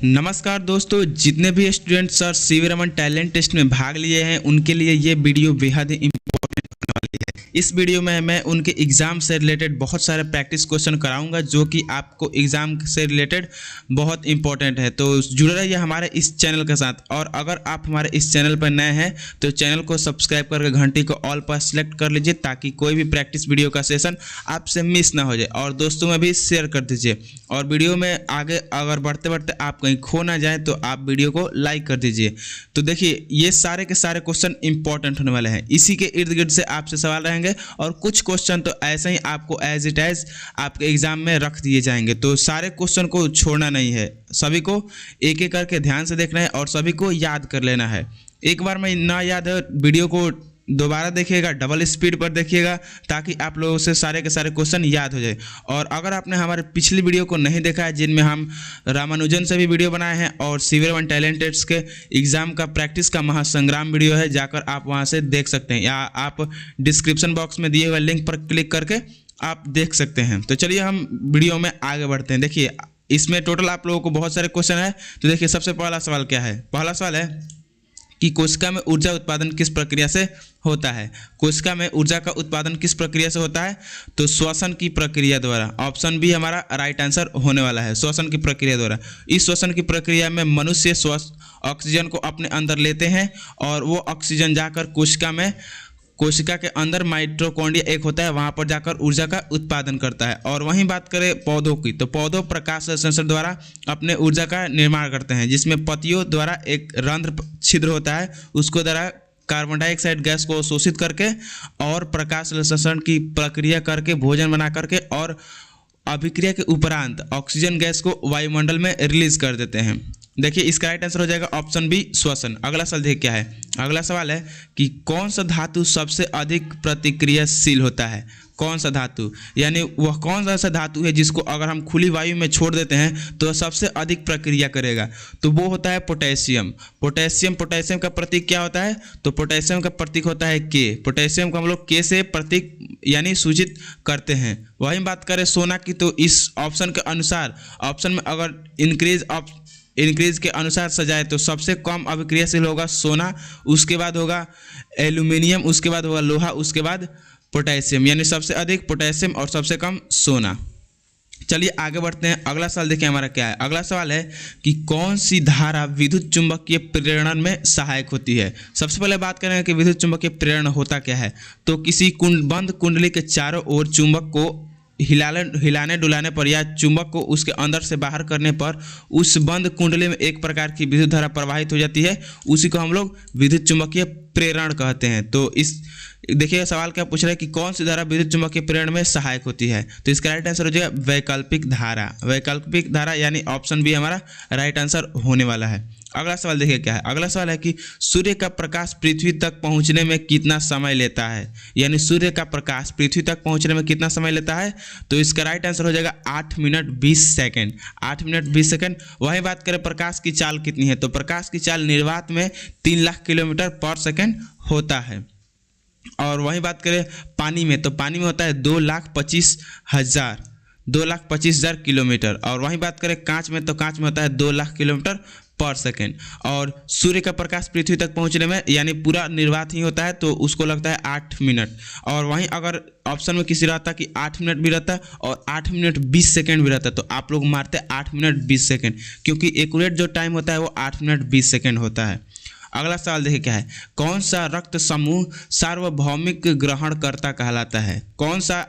नमस्कार दोस्तों, जितने भी student sir C V Raman talent test में भाग लिए हैं उनके लिए ये वीडियो बेहद ही इम्पोर्टेंट होने वाली है। इस वीडियो में मैं उनके एग्ज़ाम से रिलेटेड बहुत सारे प्रैक्टिस क्वेश्चन कराऊंगा जो कि आपको एग्ज़ाम से रिलेटेड बहुत इंपॉर्टेंट है। तो जुड़े रहिए हमारे इस चैनल के साथ, और अगर आप हमारे इस चैनल पर नए हैं तो चैनल को सब्सक्राइब करके घंटी को ऑल पर सेलेक्ट कर लीजिए ताकि कोई भी प्रैक्टिस वीडियो का सेशन आपसे मिस ना हो जाए, और दोस्तों में भी शेयर कर दीजिए। और वीडियो में आगे अगर बढ़ते बढ़ते आप कहीं खो ना जाए तो आप वीडियो को लाइक कर दीजिए। तो देखिए, ये सारे के सारे क्वेश्चन इंपॉर्टेंट होने वाले हैं, इसी के इर्द गिर्द से आपसे सवाल रहेंगे, और कुछ क्वेश्चन तो ऐसे ही आपको एज इट एज आपके एग्जाम में रख दिए जाएंगे। तो सारे क्वेश्चन को छोड़ना नहीं है, सभी को एक एक करके ध्यान से देखना है और सभी को याद कर लेना है। एक बार में ना याद है वीडियो को दोबारा देखिएगा, डबल स्पीड पर देखिएगा ताकि आप लोगों से सारे के सारे क्वेश्चन याद हो जाए। और अगर आपने हमारे पिछली वीडियो को नहीं देखा है जिनमें हम रामानुजन से भी वीडियो बनाए हैं और सीवी रमन टैलेंट टेस्ट के एग्जाम का प्रैक्टिस का महासंग्राम वीडियो है, जाकर आप वहां से देख सकते हैं, या आप डिस्क्रिप्शन बॉक्स में दिए हुए लिंक पर क्लिक करके आप देख सकते हैं। तो चलिए हम वीडियो में आगे बढ़ते हैं। देखिए, इसमें टोटल आप लोगों को बहुत सारे क्वेश्चन है। तो देखिए, सबसे पहला सवाल क्या है? पहला सवाल है कि कोशिका में ऊर्जा उत्पादन किस प्रक्रिया से होता है? कोशिका में ऊर्जा का उत्पादन किस प्रक्रिया से होता है? तो श्वसन की प्रक्रिया द्वारा। ऑप्शन बी हमारा राइट आंसर होने वाला है, श्वसन की प्रक्रिया द्वारा। इस श्वसन की प्रक्रिया में मनुष्य ऑक्सीजन को अपने अंदर लेते हैं और वो ऑक्सीजन जाकर कोशिका के अंदर माइटोकॉन्ड्रिया एक होता है, वहां पर जाकर ऊर्जा का उत्पादन करता है। और वहीं बात करें पौधों की, तो पौधों प्रकाश संश्लेषण द्वारा अपने ऊर्जा का निर्माण करते हैं, जिसमें पत्तियों द्वारा एक रंध्र छिद्र होता है, उसको द्वारा कार्बन डाइऑक्साइड गैस को शोषित करके और प्रकाश संश्लेषण की प्रक्रिया करके भोजन बना करके और अभिक्रिया के उपरांत ऑक्सीजन गैस को वायुमंडल में रिलीज कर देते हैं। देखिए, इसका राइट आंसर हो जाएगा ऑप्शन बी, श्वसन। अगला सवाल देखिए क्या है। अगला सवाल है कि कौन सा धातु सबसे अधिक प्रतिक्रियाशील होता है? कौन सा धातु, यानी वह कौन सा धातु है जिसको अगर हम खुली वायु में छोड़ देते हैं तो सबसे अधिक प्रक्रिया करेगा? तो वो होता है पोटेशियम। पोटेशियम का प्रतीक क्या होता है? तो पोटेशियम का प्रतीक होता है के। पोटेशियम को हम लोग के से प्रतीक यानी सूचित करते हैं। वहीं बात करें सोना की, तो इस ऑप्शन के अनुसार, ऑप्शन में अगर इंक्रीज के अनुसार सजाए तो सबसे कम अभिक्रियाशील होगा सोना, उसके बाद होगा एल्यूमिनियम, उसके बाद होगा लोहा, उसके बाद पोटेशियम, यानी सबसे अधिक पोटेशियम और सबसे कम सोना। चलिए आगे बढ़ते हैं। अगला सवाल देखिए हमारा क्या है। अगला सवाल है कि कौन सी धारा विद्युत चुंबकीय प्रेरण में सहायक होती है? सबसे पहले बात करेंगे कि विद्युत चुंबकीय प्रेरण होता क्या है। तो किसी बंद कुंडली के चारों ओर चुंबक को हिलाने डुलाने पर या चुंबक को उसके अंदर से बाहर करने पर उस बंद कुंडली में एक प्रकार की विद्युत धारा प्रवाहित हो जाती है, उसी को हम लोग विद्युत चुंबकीय प्रेरण कहते हैं। तो इस देखिए सवाल क्या पूछ रहा है कि कौन सी धारा विद्युत चुंबकीय प्रेरण में सहायक होती है? तो इसका राइट आंसर हो जाएगा वैकल्पिक धारा। वैकल्पिक धारा यानी ऑप्शन बी हमारा राइट आंसर होने वाला है। अगला सवाल देखिए क्या है। अगला सवाल है कि सूर्य का प्रकाश पृथ्वी तक पहुंचने में कितना समय लेता है? यानी सूर्य का प्रकाश पृथ्वी तक पहुंचने में कितना समय लेता है? तो इसका राइट आंसर हो जाएगा 8 मिनट 20 सेकेंड। 8 minute 20 second. वहीं बात करें प्रकाश की चाल कितनी है, तो प्रकाश की चाल निर्वात में 3 लाख किलोमीटर पर सेकेंड होता है। और वहीं बात करें पानी में, तो पानी में होता है 2,25,000 किलोमीटर। और वहीं बात करें कांच में, तो कांच में होता है 2 लाख किलोमीटर पर सेकेंड। और सूर्य का प्रकाश पृथ्वी तक पहुंचने में यानी पूरा निर्वात ही होता है तो उसको लगता है 8 मिनट। और वहीं अगर ऑप्शन में किसी रहता कि 8 मिनट भी रहता और 8 मिनट 20 सेकेंड भी रहता तो आप लोग मारते 8 मिनट 20 सेकेंड, क्योंकि एक्यूरेट जो टाइम होता है वो 8 मिनट 20 सेकेंड होता है। अगला सवाल देखिए क्या है। कौन सा रक्त समूह सार्वभौमिक ग्रहणकर्ता कहलाता है? कौन सा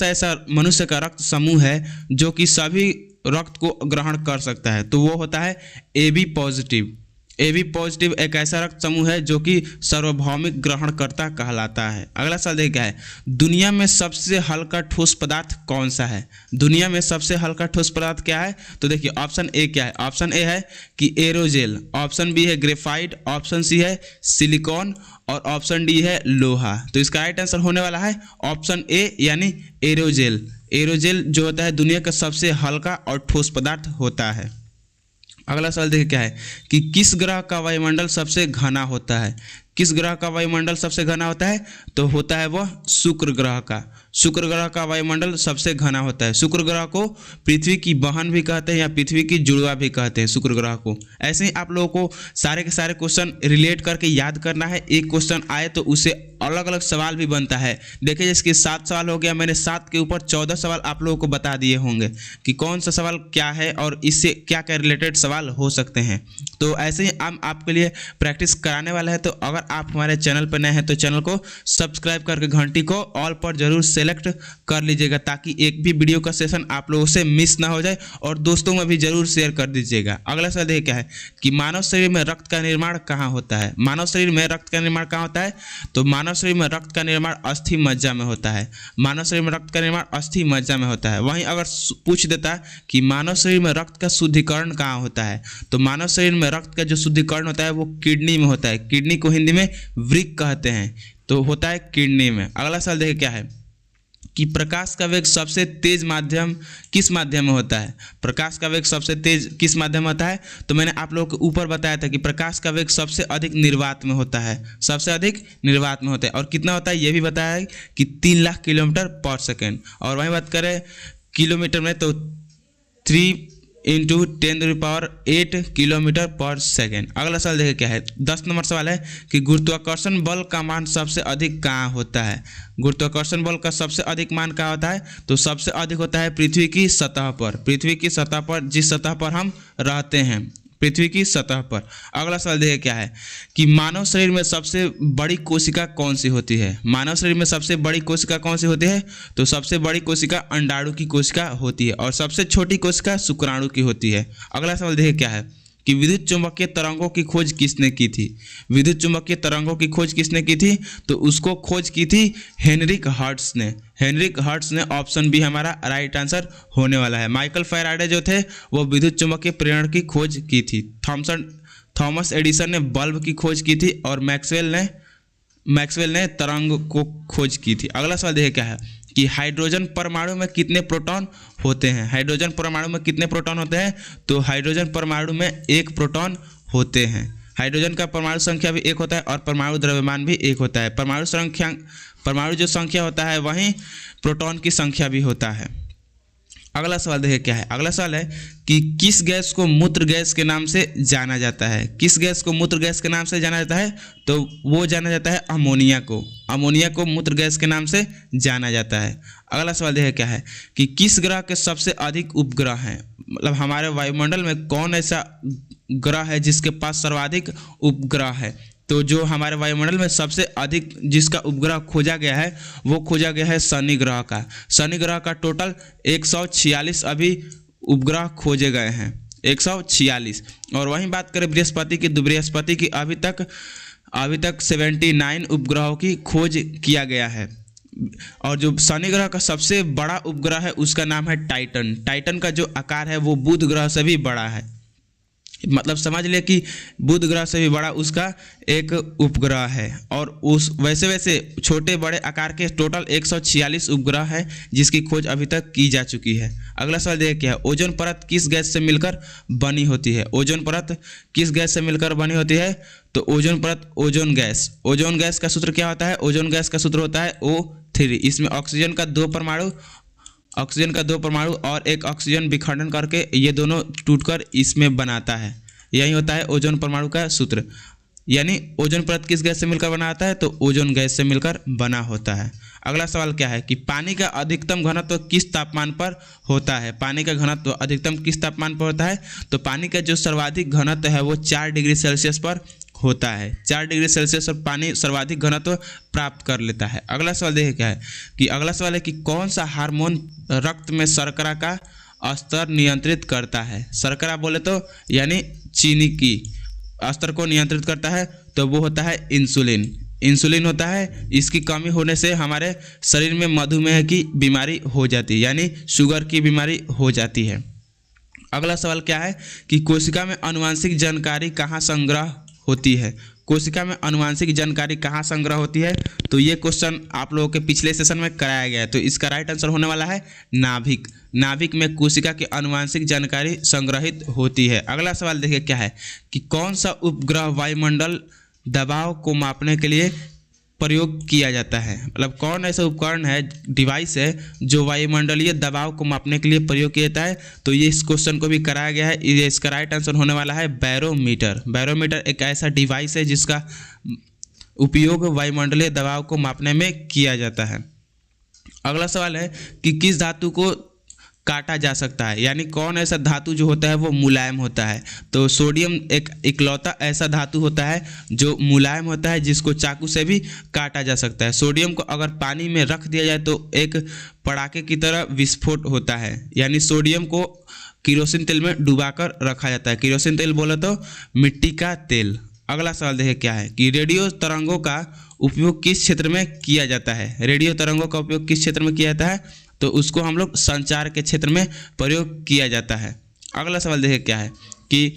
ऐसा मनुष्य का रक्त समूह है जो कि सभी रक्त को ग्रहण कर सकता है? तो वो होता है AB पॉजिटिव। AB पॉजिटिव एक ऐसा रक्त समूह है जो कि सार्वभौमिक ग्रहणकर्ता कहलाता है। अगला सवाल देखिए क्या है। दुनिया में सबसे हल्का ठोस पदार्थ कौन सा है? दुनिया में सबसे हल्का ठोस पदार्थ क्या है? तो देखिए ऑप्शन ए क्या है। ऑप्शन ए है कि एरोजेल, ऑप्शन बी है ग्रेफाइट, ऑप्शन सी है सिलिकॉन और ऑप्शन डी है लोहा। तो इसका राइट आंसर होने वाला है ऑप्शन ए यानी एरोजेल। एरोजेल जो होता है दुनिया का सबसे हल्का और ठोस पदार्थ होता है। अगला सवाल देखिए क्या है कि किस ग्रह का वायुमंडल सबसे घना होता है? किस ग्रह का वायुमंडल सबसे घना होता है? तो होता है वह शुक्र ग्रह का। शुक्र ग्रह का वायुमंडल सबसे घना होता है। शुक्र ग्रह को पृथ्वी की बहन भी कहते हैं या पृथ्वी की जुड़वा भी कहते हैं शुक्र ग्रह को। ऐसे ही आप लोगों को सारे के सारे क्वेश्चन रिलेट करके याद करना है। एक क्वेश्चन आए तो उससे अलग अलग सवाल भी बनता है। देखिए जैसे कि 7 सवाल हो गया, मैंने 7 के ऊपर 14 सवाल आप लोगों को बता दिए होंगे कि कौन सा सवाल क्या है और इससे क्या क्या रिलेटेड सवाल हो सकते हैं। तो ऐसे ही हम आपके लिए प्रैक्टिस कराने वाला है। तो अगर आप हमारे चैनल पर नए हैं तो चैनल को सब्सक्राइब करके घंटी को ऑल पर जरूर सेलेक्ट कर लीजिएगा, ताकि एक भी वीडियो का सेशन आप लोगों से मिस ना हो जाए, और दोस्तों में भी जरूर शेयर कर दीजिएगा। अगला सवाल देखिए क्या है कि मानव शरीर में रक्त का निर्माण कहाँ होता है। मानव शरीर में रक्त का निर्माण कहाँ होता है? तो मानव शरीर में रक्त का निर्माण अस्थि मज्जा में होता है। मानव शरीर में रक्त का निर्माण अस्थि मज्जा में होता है। वहीं अगर पूछ देता कि मानव शरीर में रक्त का शुद्धिकरण कहाँ होता है, तो मानव शरीर में रक्त का जो शुद्धिकरण होता है वो किडनी में होता है। किडनी को हिंदी में वृक्क कहते हैं, तो होता है किडनी में। अगला सवाल देखिए क्या है कि प्रकाश का वेग सबसे तेज माध्यम किस माध्यम में होता है। प्रकाश का वेग सबसे तेज किस माध्यम में होता है? तो मैंने आप लोगों को ऊपर बताया था कि प्रकाश का वेग सबसे अधिक निर्वात में होता है। सबसे अधिक निर्वात में होता है। और कितना होता है ये भी बताया है कि 3 लाख किलोमीटर पर सेकेंड। और वहीं बात करें किलोमीटर में तो 3 × 10⁸ किलोमीटर पर सेकेंड। अगला सवाल देखिए क्या है, 10 नंबर सवाल है कि गुरुत्वाकर्षण बल का मान सबसे अधिक कहाँ होता है। गुरुत्वाकर्षण बल का सबसे अधिक मान कहाँ होता है? तो सबसे अधिक होता है पृथ्वी की सतह पर। पृथ्वी की सतह पर, जिस सतह पर हम रहते हैं, पृथ्वी की सतह पर। अगला सवाल देखिए क्या है कि मानव शरीर में सबसे बड़ी कोशिका कौन सी होती है। मानव शरीर में सबसे बड़ी कोशिका कौन सी होती है? तो सबसे बड़ी कोशिका अंडाणु की कोशिका होती है, और सबसे छोटी कोशिका शुक्राणु की होती है। अगला सवाल देखिए क्या है कि विद्युत चुंबकीय तरंगों की खोज किसने की थी। विद्युत चुंबकीय तरंगों की खोज किसने की थी? तो उसको खोज की थी हेनरिक हर्ट्ज ने। हेनरिक हर्ट्ज ने। ऑप्शन बी हमारा राइट आंसर होने वाला है। माइकल फैराडे जो थे वो विद्युत चुंबकीय प्रेरण की खोज की थी। थॉमस एडिसन ने बल्ब की खोज की थी, और मैक्सवेल ने तरंग को खोज की थी। अगला सवाल देखिए क्या है कि हाइड्रोजन परमाणु में कितने प्रोटॉन होते हैं। हाइड्रोजन परमाणु में कितने प्रोटॉन होते हैं? तो हाइड्रोजन परमाणु में 1 प्रोटॉन होते हैं। हाइड्रोजन का परमाणु संख्या भी 1 होता है और परमाणु द्रव्यमान भी 1 होता है। परमाणु जो संख्या होता है वहीं प्रोटॉन की संख्या भी होता है। अगला सवाल देखिए क्या है। अगला सवाल है कि किस गैस को मूत्र गैस के नाम से जाना जाता है। किस गैस को मूत्र गैस के नाम से जाना जाता है? तो वो जाना जाता है अमोनिया को। अमोनिया को मूत्र गैस के नाम से जाना जाता है। अगला सवाल देखिए क्या है कि किस ग्रह के सबसे अधिक उपग्रह हैं। मतलब हमारे वायुमंडल में कौन ऐसा ग्रह है जिसके पास सर्वाधिक उपग्रह है। तो जो हमारे वायुमंडल में सबसे अधिक जिसका उपग्रह खोजा गया है वो खोजा गया है शनि ग्रह का। शनि ग्रह का टोटल 146 अभी उपग्रह खोजे गए हैं, 146। और वहीं बात करें बृहस्पति की, तो बृहस्पति की अभी तक 79 उपग्रहों की खोज किया गया है। और जो शनि ग्रह का सबसे बड़ा उपग्रह है उसका नाम है टाइटन। टाइटन का जो आकार है वो बुध ग्रह से भी बड़ा है। मतलब समझ ले कि बुध ग्रह से भी बड़ा उसका एक उपग्रह है। और उस वैसे छोटे बड़े आकार के टोटल 146 उपग्रह है जिसकी खोज अभी तक की जा चुकी है। अगला सवाल देखिए क्या है, ओजोन परत किस गैस से मिलकर बनी होती है। ओजोन परत किस गैस से मिलकर बनी होती है? तो ओजोन परत ओजोन गैस। ओजोन गैस का सूत्र क्या होता है? ओजोन गैस का सूत्र होता है O3। इसमें ऑक्सीजन का 2 परमाणु और एक ऑक्सीजन विखंडन करके ये दोनों टूटकर इसमें बनाता है। यही होता है ओजोन परमाणु का सूत्र। यानी ओजोन परत किस गैस से मिलकर बना होता है? तो ओजोन गैस से मिलकर बना होता है। अगला सवाल क्या है कि पानी का अधिकतम घनत्व किस तापमान पर होता है। पानी का घनत्व अधिकतम किस तापमान पर होता है? तो पानी का जो सर्वाधिक घनत्व है वो 4 डिग्री सेल्सियस पर होता है। 4 डिग्री सेल्सियस पर पानी सर्वाधिक घनत्व प्राप्त कर लेता है। अगला सवाल देखिए क्या है कि अगला सवाल है कि कौन सा हार्मोन रक्त में शर्करा का स्तर नियंत्रित करता है। शर्करा बोले तो यानी चीनी की स्तर को नियंत्रित करता है, तो वो होता है इंसुलिन। इंसुलिन होता है, इसकी कमी होने से हमारे शरीर में मधुमेह की बीमारी हो जाती है, यानी शुगर की बीमारी हो जाती है। अगला सवाल क्या है कि कोशिका में आनुवंशिक जानकारी कहाँ संग्रह होती है। कोशिका में आनुवंशिक जानकारी कहाँ संग्रह होती है? तो ये क्वेश्चन आप लोगों के पिछले सेशन में कराया गया है, तो इसका राइट आंसर होने वाला है नाभिक। नाभिक में कोशिका की आनुवंशिक जानकारी संग्रहित होती है। अगला सवाल देखिए क्या है कि कौन सा उपग्रह वायुमंडल दबाव को मापने के लिए प्रयोग किया जाता है, मतलब कौन ऐसा उपकरण है, डिवाइस है जो वायुमंडलीय दबाव को मापने के लिए प्रयोग किया जाता है। तो ये इस क्वेश्चन को भी कराया गया है। ये इसका राइट आंसर होने वाला है बैरोमीटर। बैरोमीटर एक ऐसा डिवाइस है जिसका उपयोग वायुमंडलीय दबाव को मापने में किया जाता है। अगला सवाल है कि किस धातु को काटा जा सकता है, यानी कौन ऐसा धातु जो होता है वो मुलायम होता है। तो सोडियम एक इकलौता ऐसा धातु होता है जो मुलायम होता है, जिसको चाकू से भी काटा जा सकता है। सोडियम को अगर पानी में रख दिया जाए तो एक पटाखे की तरह विस्फोट होता है, यानी सोडियम को केरोसिन तेल में डुबाकर रखा जाता है। केरोसिन तेल बोले तो मिट्टी का तेल। अगला सवाल देखिए क्या है कि रेडियो तरंगों का उपयोग किस क्षेत्र में किया जाता है। रेडियो तरंगों का उपयोग किस क्षेत्र में किया जाता है, तो उसको हम लोग संचार के क्षेत्र में प्रयोग किया जाता है। अगला सवाल देखिए क्या है कि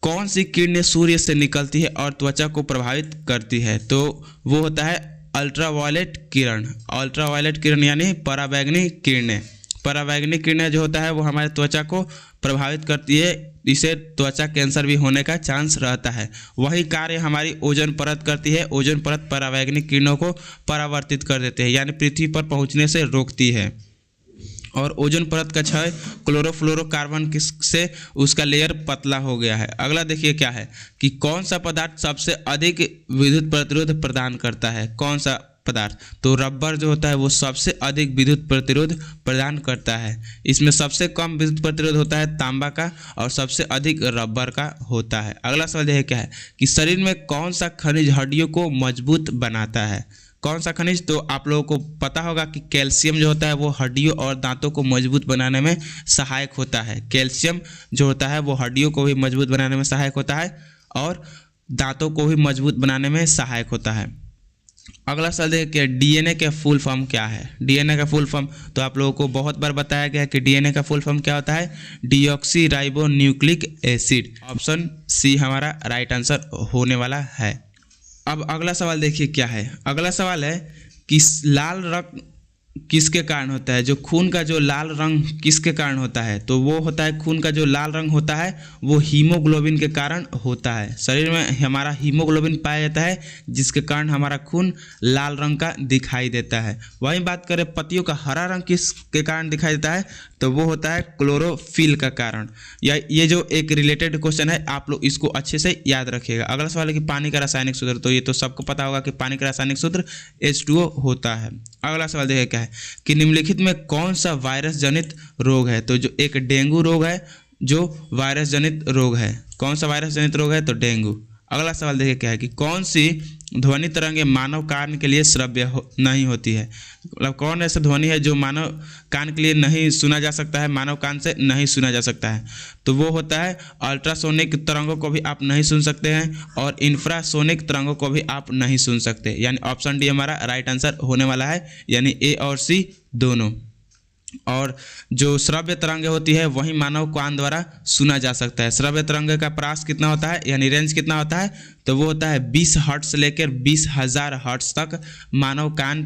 कौन सी किरणें सूर्य से निकलती है और त्वचा को प्रभावित करती है। तो वो होता है अल्ट्रावायलेट किरण। अल्ट्रावायलेट किरण यानी पराबैंगनी किरणें। पराबैंगनी किरणें जो होता है वो हमारे त्वचा को प्रभावित करती है, इसे त्वचा कैंसर भी होने का चांस रहता है। वही कार्य हमारी ओजोन परत करती है। ओजोन परत पराबैंगनी किरणों को परावर्तित कर देते हैं, यानी पृथ्वी पर पहुंचने से रोकती है। और ओजोन परत का क्षय क्लोरोफ्लोरोकार्बन से उसका लेयर पतला हो गया है। अगला देखिए क्या है कि कौन सा पदार्थ सबसे अधिक विद्युत प्रतिरोध प्रदान करता है। कौन सा पदार्थ, तो रबर जो होता है वो सबसे अधिक विद्युत प्रतिरोध प्रदान करता है। इसमें सबसे कम विद्युत प्रतिरोध होता है तांबा का और सबसे अधिक रबर का होता है। अगला सवाल यह क्या है कि शरीर में कौन सा खनिज हड्डियों को मजबूत बनाता है। कौन सा खनिज, तो आप लोगों को पता होगा कि कैल्शियम जो होता है वो हड्डियों और दांतों को मजबूत बनाने में सहायक होता है। कैल्शियम जो होता है वो हड्डियों को भी मजबूत बनाने में सहायक होता है और दांतों को भी मजबूत बनाने में सहायक होता है। अगला सवाल देखिए डीएनए का फुल फॉर्म क्या है। डीएनए का फुल फॉर्म तो आप लोगों को बहुत बार बताया गया है कि डीएनए का फुल फॉर्म क्या होता है, deoxyribonucleic acid. Option C हमारा राइट आंसर होने वाला है। अब अगला सवाल देखिए क्या है। अगला सवाल है कि लाल रक्त किसके कारण होता है। जो खून का जो लाल रंग किसके कारण होता है, तो वो होता है खून का जो लाल रंग होता है वो हीमोग्लोबिन के कारण होता है। शरीर में हमारा हीमोग्लोबिन पाया जाता है जिसके कारण हमारा खून लाल रंग का दिखाई देता है। वहीं बात करें पत्तियों का हरा रंग किसके कारण दिखाई देता है, तो वो होता है क्लोरोफिल का कारण। या ये जो एक रिलेटेड क्वेश्चन है, आप लोग इसको अच्छे से याद रखिएगा। अगला सवाल है कि पानी का रासायनिक सूत्र, तो ये तो सबको पता होगा कि पानी का रासायनिक सूत्र H2O होता है। अगला सवाल देखिए क्या है कि निम्नलिखित में कौन सा वायरस जनित रोग है। तो जो एक डेंगू रोग है जो वायरस जनित रोग है। कौन सा वायरस जनित रोग है, तो डेंगू। अगला सवाल देखिए क्या है कि कौन सी ध्वनि तरंगें मानव कान के लिए श्रव्य नहीं होती है। मतलब कौन ऐसा ध्वनि है जो मानव कान के लिए नहीं सुना जा सकता है, मानव कान से नहीं सुना जा सकता है, तो वो होता है अल्ट्रासोनिक तरंगों को भी आप नहीं सुन सकते हैं और इंफ्रासोनिक तरंगों को भी आप नहीं सुन सकते। यानी ऑप्शन डी हमारा राइट आंसर होने वाला है, यानी ए और सी दोनों। और जो श्रव्य तरंगे होती है वही मानव कान द्वारा सुना जा सकता है। श्रव्य तरंगे का प्रास कितना होता है, यानी रेंज कितना होता है, तो वो होता है 20 हर्ट्ज से लेकर 20,000 हर्ट्ज तक मानव कान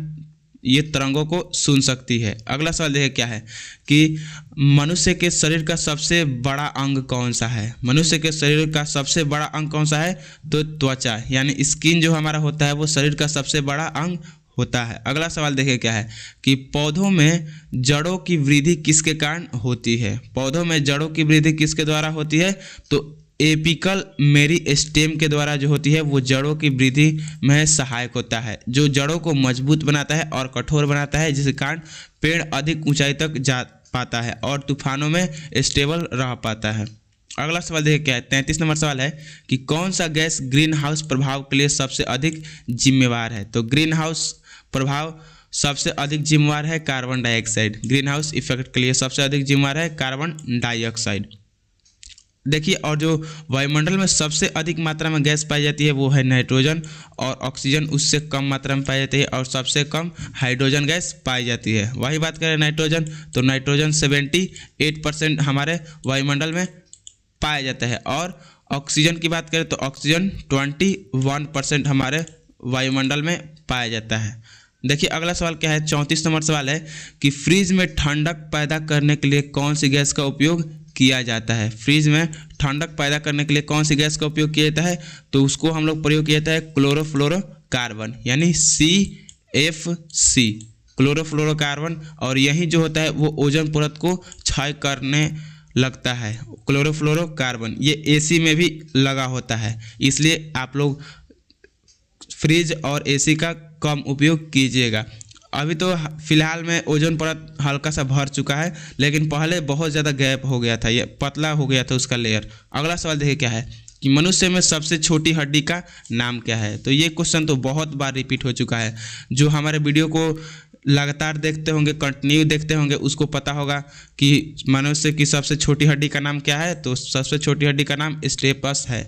ये तरंगों को सुन सकती है। अगला सवाल देखिए क्या है कि मनुष्य के शरीर का सबसे बड़ा अंग कौन सा है। मनुष्य के शरीर का सबसे बड़ा अंग कौन सा है, तो त्वचा, यानी स्किन जो हमारा होता है वो शरीर का सबसे बड़ा अंग होता है। अगला सवाल देखिए क्या है कि पौधों में जड़ों की वृद्धि किसके कारण होती है। पौधों में जड़ों की वृद्धि किसके द्वारा होती है, तो एपिकल मेरिस्टेम के द्वारा जो होती है वो जड़ों की वृद्धि में सहायक होता है, जो जड़ों को मजबूत बनाता है और कठोर बनाता है, जिसके कारण पेड़ अधिक ऊंचाई तक जा पाता है और तूफानों में स्टेबल रह पाता है। अगला सवाल देखिए क्या है, 33 नंबर सवाल है कि कौन सा गैस ग्रीन हाउस प्रभाव के लिए सबसे अधिक जिम्मेवार है। तो ग्रीन हाउस प्रभाव सबसे अधिक जिम्मेवार है carbon dioxide. Green house effect के लिए सबसे अधिक जिम्मेवार है कार्बन डाइऑक्साइड। देखिए, और जो वायुमंडल में सबसे अधिक मात्रा में गैस पाई जाती है वो है नाइट्रोजन, और ऑक्सीजन उससे कम मात्रा में पाई जाती है, और सबसे कम हाइड्रोजन गैस पाई जाती है। वही बात करें नाइट्रोजन, तो नाइट्रोजन 78% हमारे वायुमंडल में पाया जाता है, और ऑक्सीजन की बात करें तो ऑक्सीजन 21% हमारे वायुमंडल में पाया जाता है। देखिए अगला सवाल क्या है, 34 नंबर सवाल है कि फ्रिज में ठंडक पैदा करने के लिए कौन सी गैस का उपयोग किया जाता है। फ्रिज में ठंडक पैदा करने के लिए कौन सी गैस का उपयोग किया जाता है? तो उसको हम लोग प्रयोग किया जाता है क्लोरोफ्लोरोकार्बन यानी CFC, क्लोरोफ्लोरोकार्बन। और यही जो होता है वो ओजोन परत को क्षय करने लगता है। क्लोरोफ्लोरोकार्बन ये AC में भी लगा होता है, इसलिए आप लोग फ्रिज और AC का कम उपयोग कीजिएगा। अभी तो फिलहाल में ओजोन परत हल्का सा भर चुका है, लेकिन पहले बहुत ज़्यादा गैप हो गया था, ये पतला हो गया था उसका लेयर। अगला सवाल देखिए क्या है कि मनुष्य में सबसे छोटी हड्डी का नाम क्या है? तो ये क्वेश्चन तो बहुत बार रिपीट हो चुका है। जो हमारे वीडियो को लगातार देखते होंगे, कंटिन्यू देखते होंगे, उसको पता होगा कि मनुष्य की सबसे छोटी हड्डी का नाम क्या है। तो सबसे छोटी हड्डी का नाम स्टेपस है।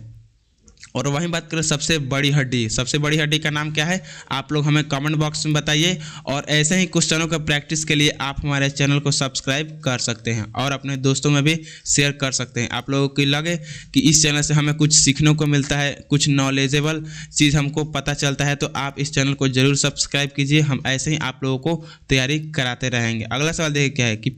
और वहीं बात करें सबसे बड़ी हड्डी का नाम क्या है? आप लोग हमें कमेंट बॉक्स में बताइए। और ऐसे ही क्वेश्चनों का प्रैक्टिस के लिए आप हमारे चैनल को सब्सक्राइब कर सकते हैं और अपने दोस्तों में भी शेयर कर सकते हैं। आप लोगों को लगे कि इस चैनल से हमें कुछ सीखने को मिलता है, कुछ नॉलेजेबल चीज़ हमको पता चलता है, तो आप इस चैनल को ज़रूर सब्सक्राइब कीजिए। हम ऐसे ही आप लोगों को तैयारी कराते रहेंगे। अगला सवाल देखिए क्या है कि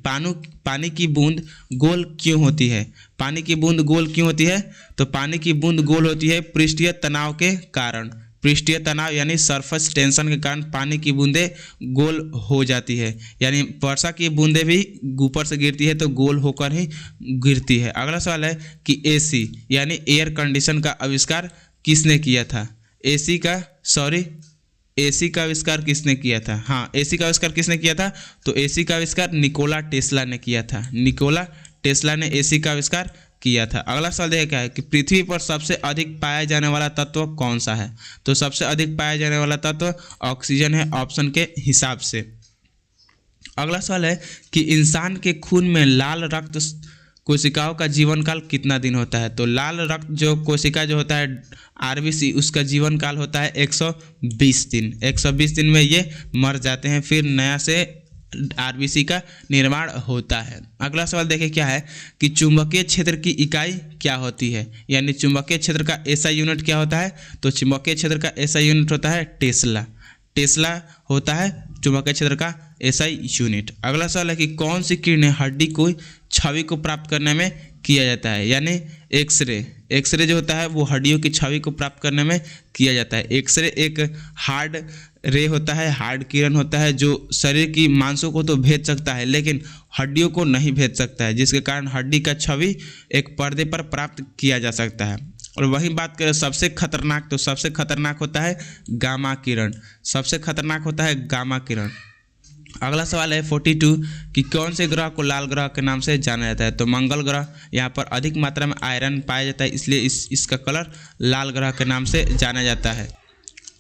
पानी की बूंद गोल क्यों होती है? पानी की बूंद गोल क्यों होती है? तो पानी की बूंद गोल होती है पृष्ठीय तनाव के कारण। पृष्ठीय तनाव यानी सरफेस टेंशन के कारण पानी की बूंदें गोल हो जाती है। यानी वर्षा की बूंदें भी ऊपर से गिरती है तो गोल होकर ही गिरती है। अगला सवाल है कि AC यानी एयर कंडीशन का आविष्कार किसने किया था? AC का आविष्कार किसने किया था? हाँ, AC का आविष्कार किसने किया था? तो AC का आविष्कार निकोला टेस्ला ने किया था। निकोला टेस्ला ने AC का आविष्कार किया था। अगला सवाल देखिए क्या है कि पृथ्वी पर सबसे अधिक पाया जाने वाला तत्व कौन सा है? तो सबसे अधिक पाया जाने वाला तत्व ऑक्सीजन है, ऑप्शन के हिसाब से। अगला सवाल है कि इंसान के खून में लाल रक्त कोशिकाओं का जीवन काल कितना दिन होता है? तो लाल रक्त जो कोशिका जो होता है RBC, उसका जीवन काल होता है 120 दिन। 120 दिन में ये मर जाते हैं, फिर नया से RBC का निर्माण होता है। अगला सवाल देखिए क्या है कि चुंबकीय क्षेत्र की इकाई क्या होती है? यानी चुंबकीय क्षेत्र का SI यूनिट क्या होता है? तो चुंबकीय क्षेत्र का SI यूनिट होता है टेस्ला। टेस्ला होता है चुंबकीय क्षेत्र का SI यूनिट। अगला सवाल है कि कौन सी किरणें हड्डी को छवि को प्राप्त करने में किया जाता है? यानी एक्सरे जो होता है वो हड्डियों की छवि को प्राप्त करने में किया जाता है। एक्सरे एक हार्ड रे होता है, हार्ड किरण होता है जो शरीर की मांसों को तो भेज सकता है लेकिन हड्डियों को नहीं भेज सकता है, जिसके कारण हड्डी का छवि एक पर्दे पर प्राप्त किया जा सकता है। और वहीं बात करें सबसे खतरनाक, तो सबसे खतरनाक होता है गामा किरण। सबसे खतरनाक होता है गामा किरण। अगला सवाल है 42 कि कौन से ग्रह को लाल ग्रह के नाम से जाना जाता है? तो मंगल ग्रह। यहाँ पर अधिक मात्रा में आयरन पाया जाता है, इसलिए इसका कलर लाल ग्रह के नाम से जाना जाता है।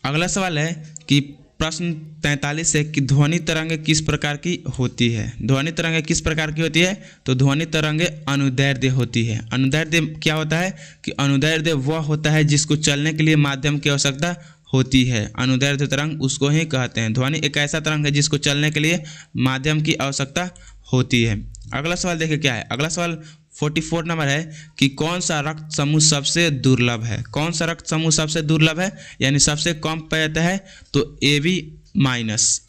अगला सवाल है कि प्रश्न 43 है कि ध्वनि तरंगे किस प्रकार की होती है? ध्वनि तरंगे किस प्रकार की होती है? तो ध्वनि तरंगे अनुदैर्ध्य होती है। अनुदैर्ध्य क्या होता है कि अनुदैर्ध्य वह होता है जिसको चलने के लिए माध्यम की आवश्यकता होती है। अनुदैर्ध्य तरंग उसको ही कहते हैं। ध्वनि एक ऐसा तरंग है जिसको चलने के लिए माध्यम की आवश्यकता होती है। अगला सवाल देखिए क्या है। अगला सवाल 44 नंबर है कि कौन सा रक्त समूह सबसे दुर्लभ है? कौन सा रक्त समूह सबसे दुर्लभ है यानी सबसे कम पाया जाता है? तो AB माइनस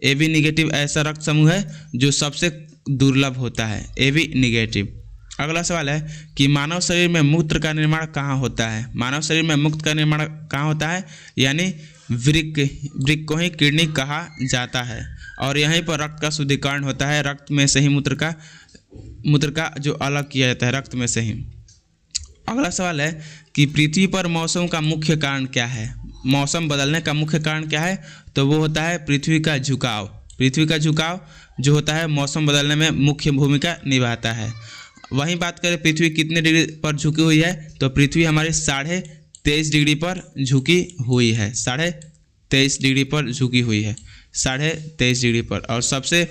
AB निगेटिव ऐसा रक्त समूह है जो सबसे दुर्लभ होता है, AB निगेटिव। अगला सवाल है कि मानव शरीर में मूत्र का निर्माण कहाँ होता है? मानव शरीर में मूत्र का निर्माण कहाँ होता है? यानी वृक्क को ही किडनी कहा जाता है और यहीं पर रक्त का शुद्धिकरण होता है। रक्त में से ही मूत्र का जो अलग किया जाता है, रक्त में से ही। अगला सवाल है कि पृथ्वी पर मौसम का मुख्य कारण क्या है? मौसम बदलने का मुख्य कारण क्या है? तो वो होता है पृथ्वी का झुकाव। पृथ्वी का झुकाव जो होता है मौसम बदलने में मुख्य भूमिका निभाता है। वहीं बात करें पृथ्वी कितने डिग्री पर झुकी हुई है? तो पृथ्वी हमारे 23.5 डिग्री पर झुकी हुई है। 23.5 डिग्री पर झुकी हुई है, 23.5 डिग्री पर। और सबसे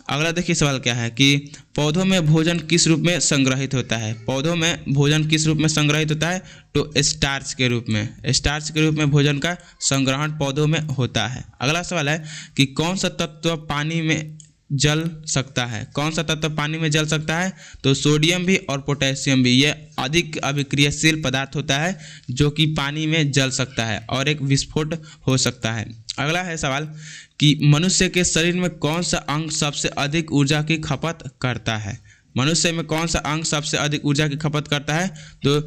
अगला देखिए सवाल क्या है कि पौधों में भोजन किस रूप में संग्रहित होता है? पौधों में भोजन किस रूप में संग्रहित होता है? तो स्टार्च के रूप में। स्टार्च के रूप में भोजन का संग्रहण पौधों में होता है। अगला सवाल है कि कौन सा तत्व पानी में जल सकता है? कौन सा तत्व पानी में जल सकता है? तो सोडियम भी और पोटेशियम भी। ये अधिक अभिक्रियाशील पदार्थ होता है जो कि पानी में जल सकता है और एक विस्फोट हो सकता है। अगला है सवाल कि मनुष्य के शरीर में कौन सा अंग सबसे अधिक ऊर्जा की खपत करता है। मनुष्य में कौन सा अंग सबसे अधिक ऊर्जा की खपत करता है। तो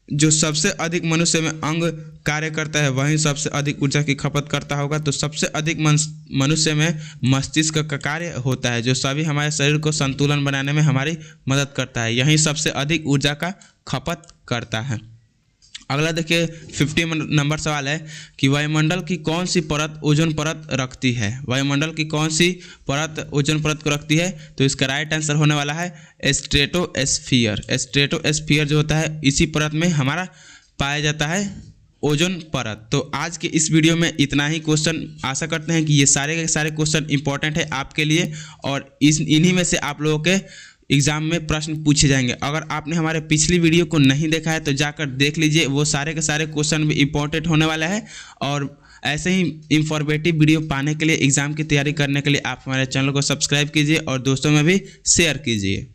जो सबसे अधिक मनुष्य में अंग कार्य करता है वही सबसे अधिक ऊर्जा की खपत करता होगा। तो सबसे अधिक मनुष्य में मस्तिष्क का कार्य होता है, जो सभी हमारे शरीर को संतुलन बनाने में हमारी मदद करता है, यही सबसे अधिक ऊर्जा का खपत करता है। अगला देखिए 50 नंबर सवाल है कि वायुमंडल की कौन सी परत ओजोन परत रखती है। वायुमंडल की कौन सी परत ओजोन परत को रखती है। तो इसका राइट आंसर होने वाला है स्ट्रेटोस्फीयर। स्ट्रेटोस्फीयर जो होता है इसी परत में हमारा पाया जाता है ओजोन परत। तो आज के इस वीडियो में इतना ही क्वेश्चन। आशा करते हैं कि ये सारे के सारे क्वेश्चन इंपॉर्टेंट है आपके लिए और इन्हीं में से आप लोगों के एग्जाम में प्रश्न पूछे जाएंगे। अगर आपने हमारे पिछली वीडियो को नहीं देखा है तो जाकर देख लीजिए, वो सारे के सारे क्वेश्चन भी इंपॉर्टेंट होने वाला है। और ऐसे ही इंफॉर्मेटिव वीडियो पाने के लिए, एग्जाम की तैयारी करने के लिए आप हमारे चैनल को सब्सक्राइब कीजिए और दोस्तों में भी शेयर कीजिए।